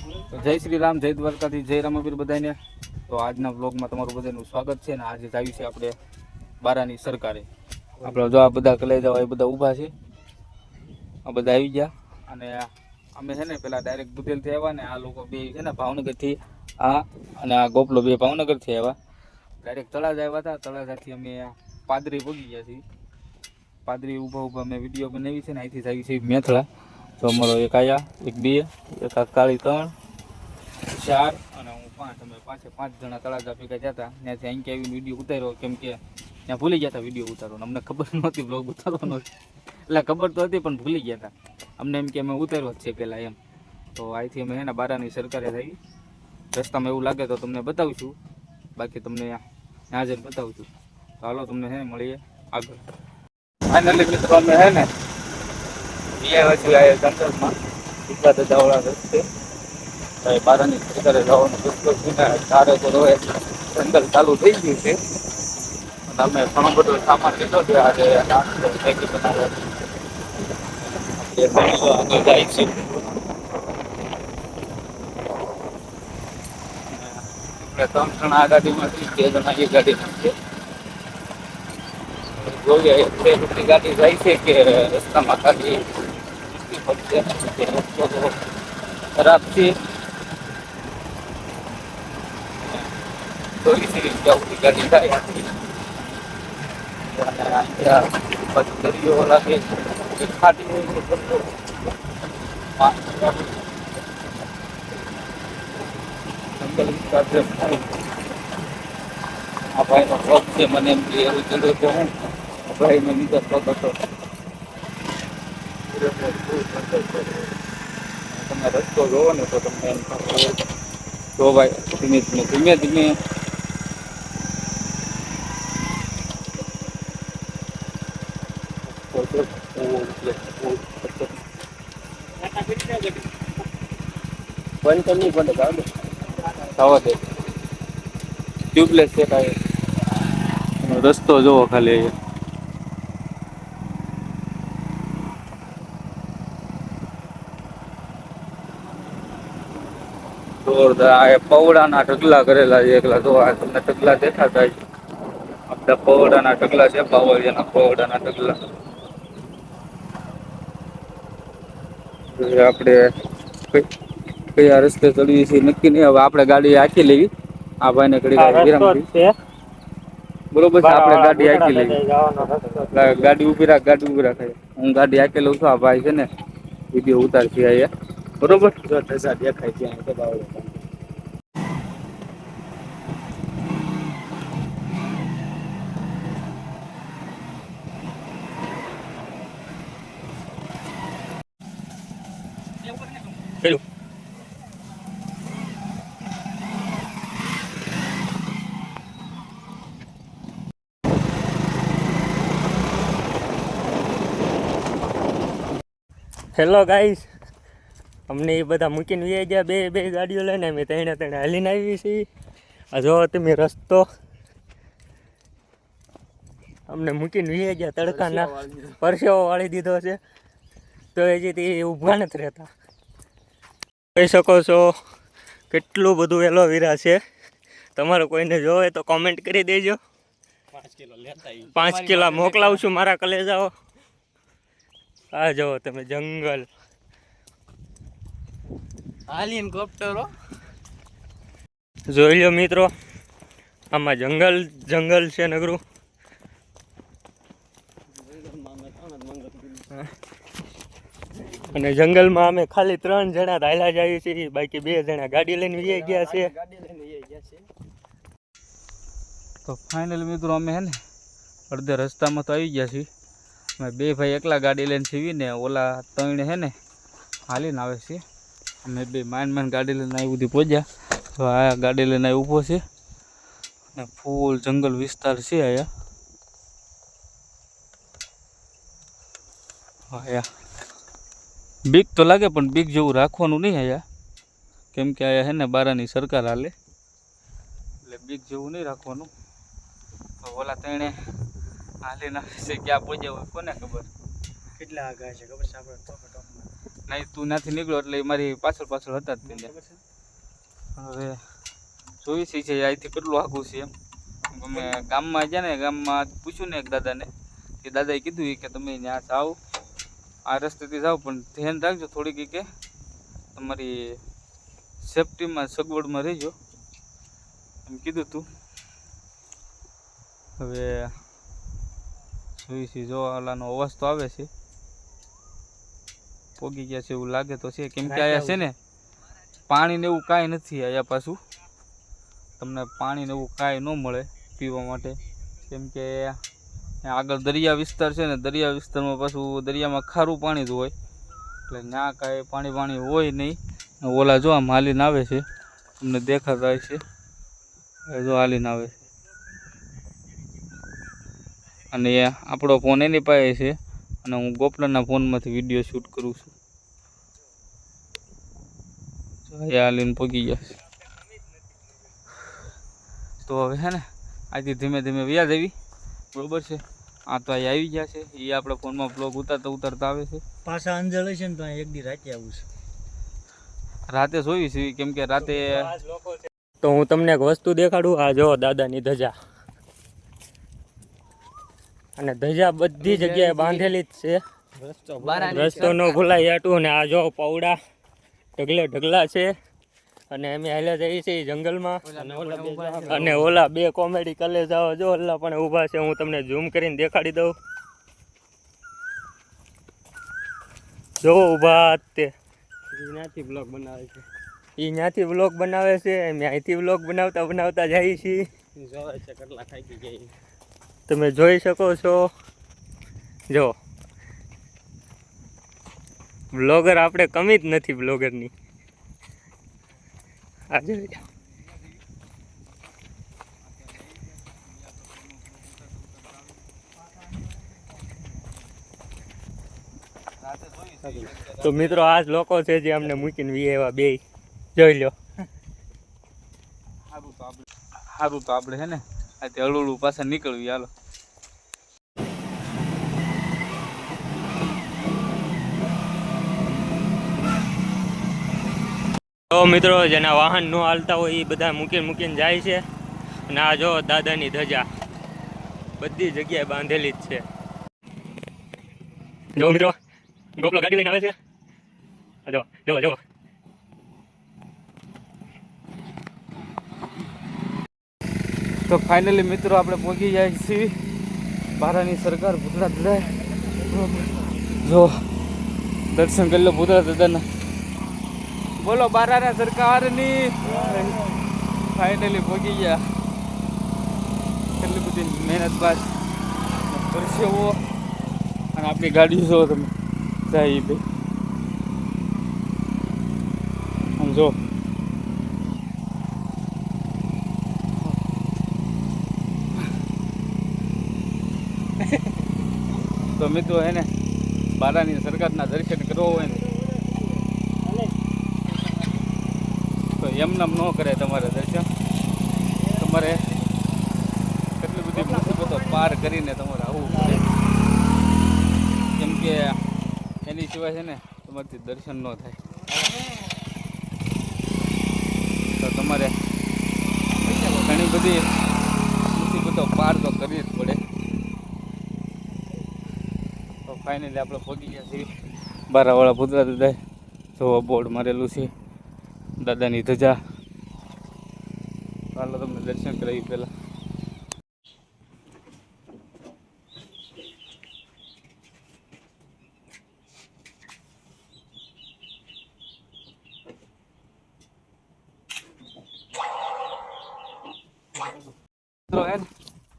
તો જય શ્રી રામ, જય દ્વારકાથી, જય રામાપીર બધાને. તો આજના વ્લોગમાં તમારું બધાનું સ્વાગત છે. ને આજે આવ્યું છે આપણે બારાની સરકારે. આપણે જો આ બધા કલેજા એ બધા ઊભા છે, આ બધા આવી ગયા. અને અમે છે ને પેલા ડાયરેક્ટ બુધેલથી આવ્યા ને આ લોકો બે છે ને ભાવનગરથી, આ અને આ ગોપલો બે ભાવનગરથી આવ્યા. ડાયરેક્ટ તળાજા આવ્યા હતા. તળાજાથી અમે પાદરી પગી ગયા છીએ. પાદરી ઊભા અમે વિડીયો બનાવી છે ને અહીંથી જ આવી છે મેથલા. તો અમારો એક આયા, એક બે, એક આ કાળી 3, 4 અને હું 5. અમે 5 જણા તળાજા ભેગા જતા. ત્યાંથી અહીં આવીને વિડીયો ઉતાર્યો, કેમ કે ત્યાં ભૂલી ગયા હતા વિડીયો ઉતારવાનો. અમને ખબર નહોતી બ્લોગ ઉતારવાનો, એટલે ખબર તો હતી પણ ભૂલી ગયા હતા. અમને એમ કે અમે ઉતાર્યો જ છે પહેલાં એમ. તો અહીંથી અમે એના બારાની સરકારે થઈ. રસ્તામાં એવું લાગે તો તમને બતાવીશું, બાકી તમને ત્યાં જઈને બતાવું છું. તો હાલો તમને હે મળીએ આગળ. ફાઇનલી મિત્રો અમે હે ને જંગલમાં કેટલા દજાવાળા રસ્તે બારાની સરકારે જવાનો રસ્તો છે ને ચારે તો રહે જંગલ ચાલુ થઈ ગયું છે. અને અમે ઘણો બધો સામાન લીધો છે. આજે નાસ્તો મેગી બનાવવા આગળ જાય છે. આપણે 3 જણા આ ગાડીમાંથી, 2 જણા એ ગાડીમાં છે. જોઈએ એટલી ગાડી જાય છે કે રસ્તામાં ખાલી ખરાબ છે. ગાડી જાય દરિયો લાગે ખાટી હોય છે. આ ભાઈનો શોખ છે, મને એમ કે એવું ચડ્યો તો હું ભાઈને બીજો શોખ હતો. તમે રસ્તો જોવો ને તો તમને એમ તો ભાઈ ધીમે ધીમે બંધ તો નહીં બંધ થવા દે. ટ્યુબલેસ છે કાંઈ રસ્તો જોવો ખાલી. જોરદાર પવડાના ઢગલા કરેલા છે. એકલા જો આ તમને ઢગલા દેખાતા છે. આપણા પવડાના ઢગલા છે, બાવળિયાના પવડાના ઢગલા. આપણે કયા રસ્તે ચડીએ છીએ નક્કી નહીં. હવે આપણે ગાડી આખી લેવી. આ ભાઈને ઘડી વિરામ છે બરોબર છે. આપણે ગાડી આખી લેવી. ગાડી ઉભી રાખે. હું ગાડી આખી લઉં છું. આ ભાઈ છે ને વિડીયો ઉતારશે અહીંયા બરોબર. દેખાય ત્યાં પેલું હેલો ગાઈસ, અમને એ બધા મૂકીને વી ગયા. બે ગાડીઓ લઈને અમે ત્રણે હાલીને આવી છીએ. આ જો તમે રસ્તો અમને મૂકીને વી ગયા. તડકાના પરસેવો વાળી દીધો છે, તો હજી તે ઊભા નથી રહેતા. કહી શકો છો કેટલું બધું એલોવેરા છે. તમારે કોઈને જોવે તો કોમેન્ટ કરી દેજો. 5 કિલો મોકલાવશું મારા કલેજાઓ. આ જુઓ તમે જંગલ, હેલિકોપ્ટરો જોઈ લો મિત્રો. આમાં જંગલ છે નગરું. અને જંગલમાં અમે ખાલી 3 જણા હાલ્યા જઈએ છીએ, બાકી 2 જણા ગાડી લઈને વી ગયા છે. તો ફાઇનલી મિત્રો અમે હે ને અડધે રસ્તામાં તો આવી ગયા છીએ. અમે 2 ભાઈ એકલા ગાડી લઈને સીવીને ઓલા 3 હે ને હાલીને આવે છે. અમે 2 માંડ ગાડી લઈને આવી બધી પહોંચ્યા. તો આ ગાડી લઈને ઊભો છે અને ફૂલ જંગલ વિસ્તાર છે અહીંયા. બીક તો લાગે પણ બીક જેવું રાખવાનું નહીં અહીંયા, કેમ કે અહીંયા હે ને બારાની સરકાર હાલે, એટલે બીક જેવું નહીં રાખવાનું. તો ઓલા 3 હાલીને છે ક્યાં પહોંચ્યા હોય કોને ખબર. કેટલા આગા છે ખબર છે આપણે? નહીં તું ત્યાંથી નીકળ્યો એટલે એ મારી પાછળ પાછળ હતા જ તે. હવે જોઈ છે અહીંથી કેટલું આઘું છે એમ. અમે ગામમાં ગયા ને, ગામમાં પૂછ્યું ને એક દાદાને, કે દાદાએ કીધું કે તમે ત્યાં જાઓ, આ રસ્તેથી જાઓ, પણ ધ્યાન રાખજો થોડીક, કે તમારી સેફટીમાં સગવડમાં રહેજો એમ કીધું તું. હવે જોઈ છે, જો ઓલાનો અવાજ તો આવે છે, પોગી ગયા છે એવું લાગે તો છે, કેમ કે અહીંયા છે ને પાણી ને એવું કાંઈ નથી. અહીંયા પાછું તમને પાણી ને એવું કાંઈ ન મળે પીવા માટે, કેમ કે આગળ દરિયા વિસ્તાર છે ને, દરિયા વિસ્તારમાં પાછું દરિયામાં ખારું પાણી જ હોય, એટલે ત્યાં કાંઈ પાણી હોય નહીં. ઓલા જો આમ હાલીને આવે છે, તમને દેખાતા હોય છે, જો હાલીને આવે છે. અને આપણો ફોન એની પાસે છે, અને હું ગોપલાના ફોનમાંથી વિડીયો શૂટ કરું છું. હાલીને પગી ગયા. તો હવે છે ને આજથી ધીમે ધીમે વ્યાજ આવી, બરોબર છે. આ તો અહીં આવી ગયા છે, એ આપણે ફોનમાં બ્લોગ ઉતારતા આવે છે. પાછા અંજળ છે ને તો એક દી રાતે આવું છે. રાતે જોઈ છે, કેમ કે રાતે તો હું તમને એક વસ્તુ દેખાડું. આ જો દાદાની ધજા, અને ધજા બધી જગ્યાએ બાંધેલી જ છે, રસ્તો ન ભૂલાય આટું. અને આ જો પૌડા ઢગલા છે, અને અમે હાલ્યા જઈએ છીએ જંગલમાં. અને ઓલા બે કોમેડી કલે જાઓ, જો ઓલા પણ ઊભા છે, હું તમને ઝૂમ કરીને દેખાડી દઉં. જો ઊભા તે ત્યાંથી બ્લોગ બનાવે છે, એ ત્યાંથી બ્લોગ બનાવે છે, અમે અહીંથી બ્લોગ બનાવતા જઈએ છીએ. જોવે છે કેટલા થાકી જાય, તમે જોઈ શકો છો. જો બ્લોગર આપણે કમી જ નથી બ્લોગરની. આજે તો મિત્રો આ જ લોકો છે જે અમને મૂકીને વી એવા બે. જોઈ લો. સારું તો આપણે છે ને આજે હળું પાછા નીકળવી. હાલો. તો મિત્રો જેના વાહન ન હાલતા હોય એ બધા મૂકીને જાય છે. અને આ જો દાદાની ધજા બધી જગ્યાએ બાંધેલી જ છે. જો મિત્રો ગોપલો ગાડી લઈને આવે છે. જો તો ફાઇનલી મિત્રો આપણે પહોંચી જાય છીએ બારાની સરકાર ભૂતળા દાદા. જો દર્શન કરી લો ભૂતળા દાદાના. બોલો બારાના સરકારની. ફાઇનલી પહોંચી ગયા. કેટલી બધી મહેનત બાદ પરસેવો, અને આપણી ગાડી જો તમે જાય બે આમ જો. તો મિત્રો એને બારાની સરકારના દર્શન કરવો હોય ને તો એમનામ ન કરે તમારે દર્શન. તમારે કેટલી બધી મુસીબતો પાર કરીને તમારે આવવું પડે, કેમ કે એની સિવાય છે ને તમારથી દર્શન ન થાય. તો તમારે ઘણી બધી મુસીબતો પાર તો કરવી જ પડે. તો ફાઇનલી આપણે પહોંચી ગયા છીએ બારાવાળા ભૂતળા દાદા. જોવા બોર્ડ મારેલું છે દાદાની ધજા. ચાલો તમને દર્શન કરાવી પહેલાં.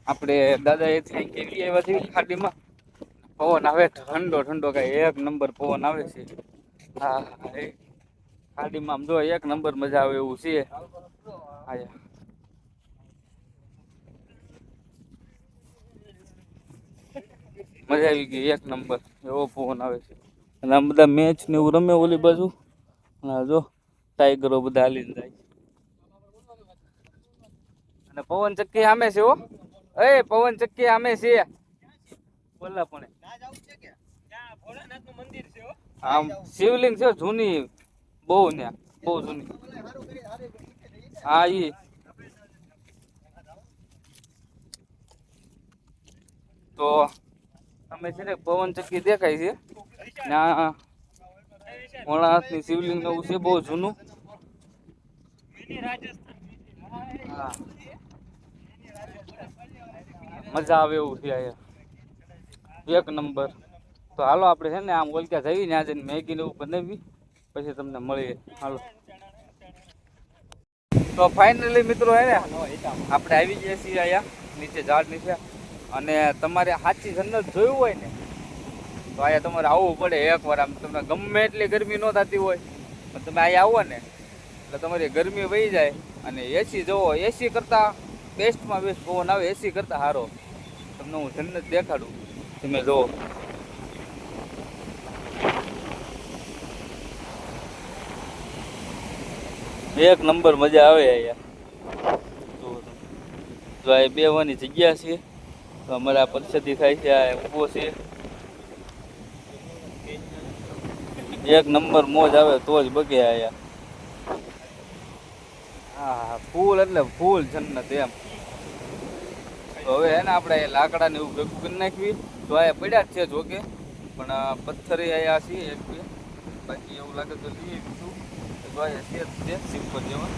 આપણે દાદા એથી કેવી આવ્યા છીએ ખાડીમાં. પવન આવે ઠંડો કાંઈ એક નંબર પવન આવે છે. હા ખાડીમાં આમ જો એક નંબર મજા આવે એવું છે. મજા આવી ગઈ એક નંબર એવો પવન આવે છે. અને આમ બધા મેચ ને એવું રમે ઓલી બાજુ. હા જો ટાઈગરો બધા હાલીને જાય. અને પવન ચક્કી સામે છે. હો એ પવન ચક્કી સામે છે. બોલા પણ ભોળાનાથનું મંદિર છે. આમ શિવલિંગ છે જૂની બહુ ને બહુ જૂની. હા ઈ તો અમે છે ને પવન ચક્કી દેખાય છે ને આ મોળા હાથની શિવલિંગ નવું છે બહુ જૂનું. હા મજા આવે એવું છે અહીંયા એક નંબર. તો હાલો આપણે છે ને આમ ઓલક્યા જઈએ ને આજે મેગી ને એવું બનાવી પછી તમને મળીએ. હાલો તો ફાઇનલી મિત્રો હે ને આપણે આવી ગયા છીએ અહીંયા નીચે ઝાડ નીચે. અને તમારે સાચી જન્નત જોયું હોય ને તો અહીંયા તમારે આવવું પડે એકવાર. આમ તમને ગમે એટલી ગરમી ન થતી હોય પણ તમે અહીંયા આવો ને એટલે તમારી ગરમી વહી જાય. અને એસી જોવો, એસી કરતાં બેસ્ટમાં બેસ્ટ પવન આવે, એસી કરતાં સારો. તમને હું જન્નત દેખાડું, તમે જોવો. એક નંબર મજા આવે અહીંયા. તો આ બેવાની જગ્યા છે. તો અમારે આ પરિસ્થિતિ થાય છે, આ ઊભો છે. એક નંબર મોજ આવે તો જ બગે અહીંયા. હા ફૂલ એટલે ફૂલ જન્નત એમ. તો હવે હે ને આપણે લાકડા ને એવું ભેગું કરી નાખવી. તો અહીંયા પડ્યા જ છે જોકે, પણ પથ્થર અહીંયા છે એક બે. બાકી એવું લાગે તો લઈએ બીજું. તો અહીંયા છે સિમ્પલ જેવા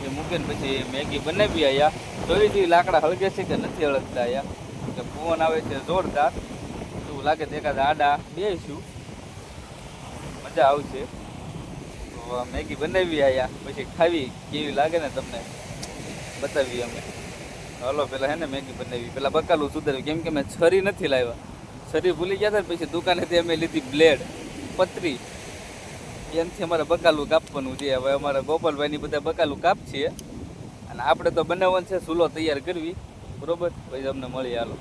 એ મૂકીને પછી મેગી બનાવી અહીંયા. જોઈ જોઈએ લાકડા હળગે છે કે નથી હળગતા અહીંયા, કે પવન આવે છે જોરદાર. એવું લાગે તો એકાદ આડા બેસીશું, મજા આવશે. તો મેગી બનાવી અહીંયા પછી ખાવી કેવી લાગે ને તમને બતાવીએ અમે. હાલો પેલા હે ને મેગી બનાવી, પેલા બકાલું સુધાર્યું કેમ કે મેં છરી નથી લાવ્યા. છરી ભૂલી ગયા હતા ને પછી દુકાનેથી અમે લીધી બ્લેડ પતરી. એનાથી અમારે બકાલું કાપવાનું છે. હવે અમારા ગોપાલભાઈની બધા બકાલું કાપ છે અને આપણે તો બનાવવાનું છે ચૂલો તૈયાર કરવી. બરોબર, પછી તમને મળી. હાલો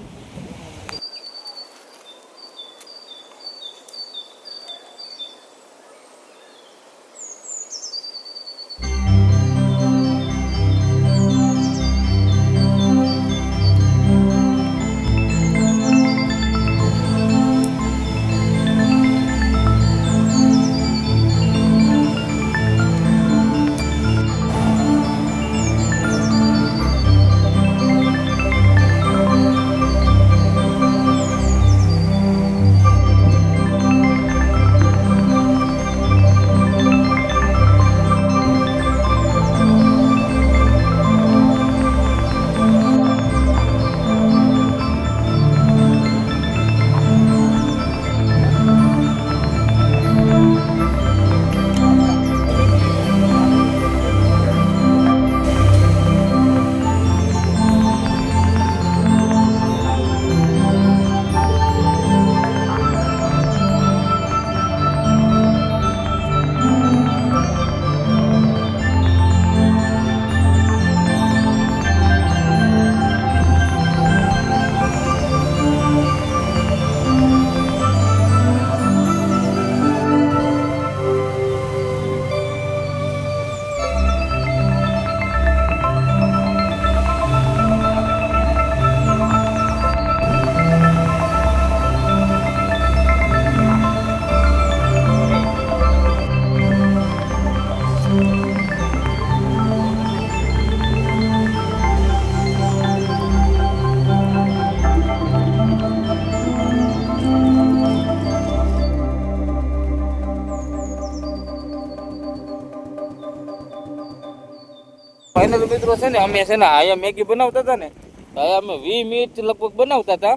ફાઇનલ મિત્રો છે ને અમે છે ને અહીંયા મેગી બનાવતા હતા ને, અહીંયા અમે 20 મિનિટ લગભગ બનાવતા હતા.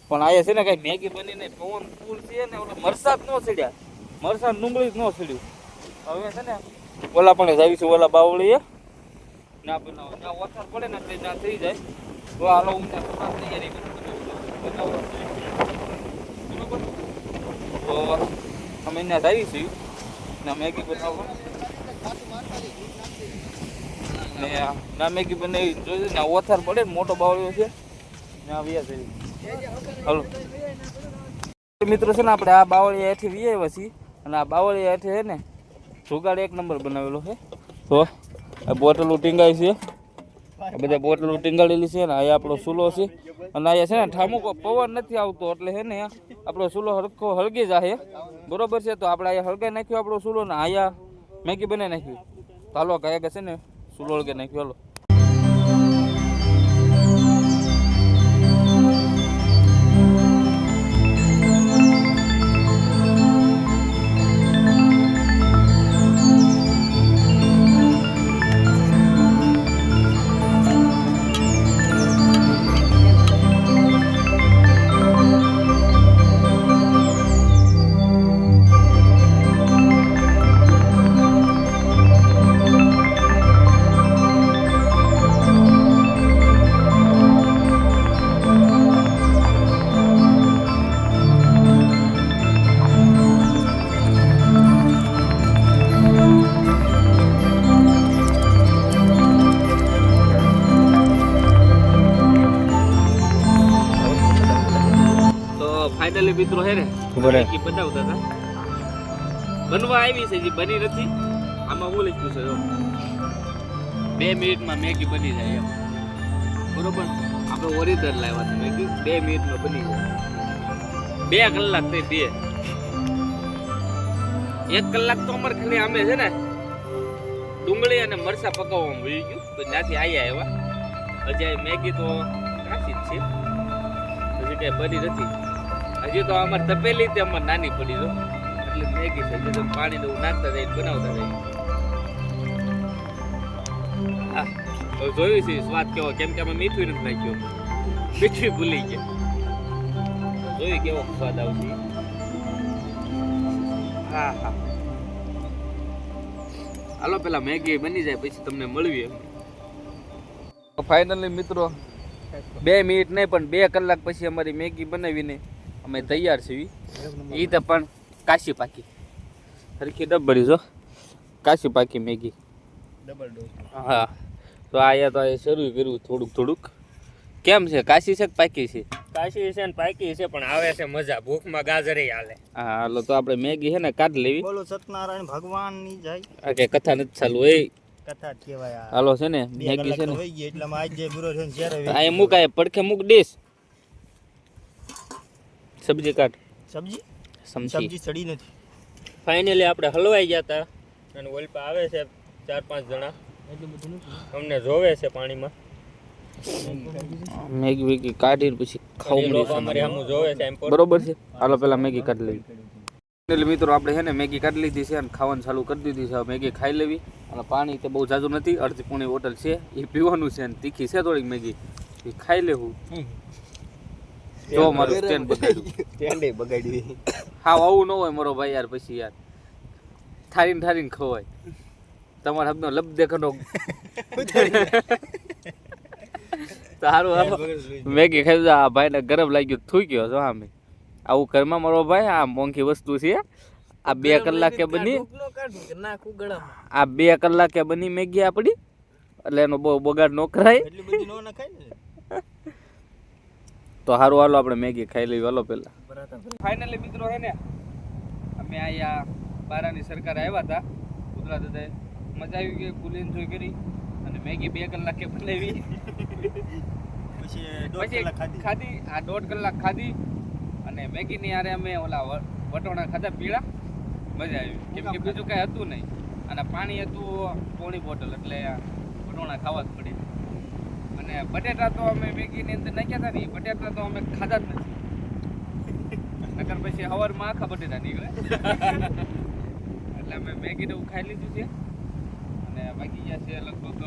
પણ અહીંયા છે ને કઈ મેગી બની નહીં. પવન ફૂલ છે ને ઓલો વરસાદ ન ચડ્યા, વરસાદ ડુંગળી જ ન ચડ્યું. હવે છે ને ઓલા પણ જાવીશું, ઓલા બાવળીએ ના બનાવો, ત્યાં વરસાદ પડે ને એટલે ત્યાં થઈ જાય. તો હાલો હું તૈયારી બનાવવા. બરોબર, તો અમે ત્યાં જાવીશું ને મેગી બનાવવા. ના મેગી બનાવી જોઈએ ને ઓથાર પડે ને મોટો બાવળીઓ છે ત્યાં વ્યા જઈએ. હાલો મિત્રો છે ને આપણે આ બાવળી હેઠી વ્યા છીએ અને આ બાવળી હેઠે છે ને જુગાડ એક નંબર બનાવેલો છે. તો આ બોટલો ટીંગાય છે આ બધા બોટલો ટીંગાડેલી છે ને અહીંયા આપણો ચૂલો છે અને અહીંયા છે ને ઠામુકો પવન નથી આવતો એટલે છે ને આપણો ચૂલો હરખો હળગી જાય બરોબર છે. તો આપણે અહીંયા હળગાઈ નાખ્યો આપણો ચૂલો ને અહીંયા મેગી બનાવી નાખ્યું. તો હાલો કયા છે ને ચૂલો હળગાઈ નાખ્યો હાલો. ફાઇનલી મિત્રો હે ને મેગી બનાવતા હતા બનવા આવી છે જે બની નથી. આમાં હું લખ્યું છે 2 મિનિટમાં મેગી બની જાય એમ બરોબર. આપણે ઓરિજિનલ લાવ્યા છે મેગી 2 મિનિટમાં બની જાય. 2 કલાક થઈ 1 કલાક તો અમારે ખાલી આમે છે ને ડુંગળી અને મરચા પકાવવામાં વહી ગયું. તો ત્યાંથી આવ્યા એવા હજી મેગી તો કાચી જ છે હજી કઈ બની નથી. હજી તો અમારે તપેલી તે અમારે નાની પડી દો એટલે મેગી છે. હજી તો પાણી ને નાખતા જાય બનાવતા જાય. હા તો જોયું છે સ્વાદ કેવો કેમ કે અમે મીઠું નથી નાખ્યું મીઠું ભૂલી ગયા. જોયું કેવો સ્વાદ આવશે. હા હા હાલો પેલા મેગી બની જાય પછી તમને મળવી. ફાઇનલી મિત્રો 2 મિનિટ નહીં પણ 2 કલાક પછી અમારી મેગી બનાવીને અમે તૈયાર છીએ. એ તો પણ કાશી પાકી સરખી ડબ્બરી જો કાશી પાકી મેગી ડબલ ડોઝ. હા તો આયા તો આ શરૂ કર્યું થોડુંક. કેમ છે કાશી છે કે પાકી છે? કાશી છે ને પાકી છે પણ આવે છે મજા. ભૂખમાં ગાજરે હાલે. હા હાલો તો આપણે મેગી છે ને કાઢી લેવી. બોલો સત્યનારાયણ ભગવાન ની જાય. આ કે કથા નથી ચાલુ એ કથા જ કહેવાય આ. હાલો છે ને 2 મેગી છે કલાક ને તો હોઈ ગઈ એટલે આજ જે બુરો છે ને જ્યારે આ મુકાય પડખે મૂક ડીશ સબ્જી કાઢ સબ્જી સમજી સબ્જી સડી નથી. ફાઇનલી આપણે હલવાઈ ગયા હતા અને ઓલપા આવે છે 4-5 જણા અમને જોવે છે પાણીમાં. મેગી વેગી કાઢીને પછી ખાવું લોકો અમારી સામું જોવે છે એમ બરોબર છે. હાલો પેલા મેગી કાઢી લેવી. એટલે મિત્રો આપણે છે ને મેગી કાઢી લીધી છે અને ખાવાનું ચાલુ કરી દીધી છે. મેગી ખાઈ લેવી અને પાણી તે બહુ ઝાઝું નથી અડધી પૂણી બોટલ છે એ પીવાનું છે અને તીખી છે થોડીક મેગી એ ખાઈ લેવું. જો મારું સ્ટેન્ડ બગાડ્યું હા આવું ન હોય મારો ભાઈ યાર પછી યાર ઠારીને ખવાય તમારા હબનો લબ દેખનો સારું મેગી ખાઈ આ ભાઈને ગરમ લાગ્યું થૂઈ ગયો છો આમે આવું ઘરમાં મારો ભાઈ આ મોંઘી વસ્તુ છે. આ 2 કલાકે બની આ 2 કલાકે બની મેગી આપણી એટલે એનો બહુ બગાડ ન કરાય. એટલી બધી નો નખાય ને. તો સારું હાલો આપણે મેગી ખાઈ લેવી. હાલો પેલા ફાઇનલી મિત્રો હે ને અમે અહીંયા બારાની સરકારે આવ્યા હતા કુતરા દાદાએ મજા આવી ગઈ ફૂલ એન્જોય કરી અને મેગી 2 કલાકે બનાવી પછી 1.5 કલાક ખાધી. આ 1.5 કલાક ખાધી અને મેગીની યારે અમે ઓલા વટોણા ખાધા પીળા મજા આવી કેમ કે બીજું કાંઈ હતું નહીં અને પાણી હતું પોણી બોટલ એટલે વટોણા ખાવા જ પડી. અને બટેટા તો અમે મેગીની અંદર નાખ્યા હતા ને બટેટા તો અમે ખાધા જ નથી નકર પછી સવારમાં આખા બટેટા નીકળે એટલે અમે મેગીને એવું ખાઈ લીધું છે અને બાકી ગયા છે લગભગ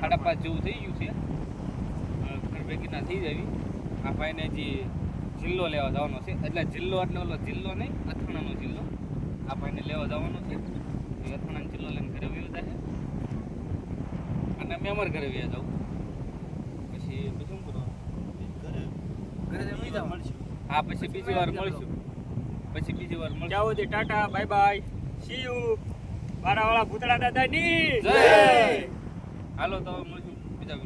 5:30 જેવું થઈ ગયું છે. ઘર ભેગીના થઈ જાવી. આ ભાઈને જે જિલ્લો લેવા જવાનો છે એટલે જિલ્લો એટલે ઓલો જિલ્લો નહીં અથાણાનો જિલ્લો આ ભાઈને લેવા જવાનો છે. એ અથાણાનો જિલ્લો લઈને ઘરે વયો જાય અને અમે અમારા ઘરે વયા જાઉં પછી શું કરવાનું ઘરે જઈ મળશું. હા પછી બીજી વાર મળશું. જાઓ જી tata bye bye see you બારાવાળા ભૂતળા દાદાની જય. હાલો તો મળશું બીજા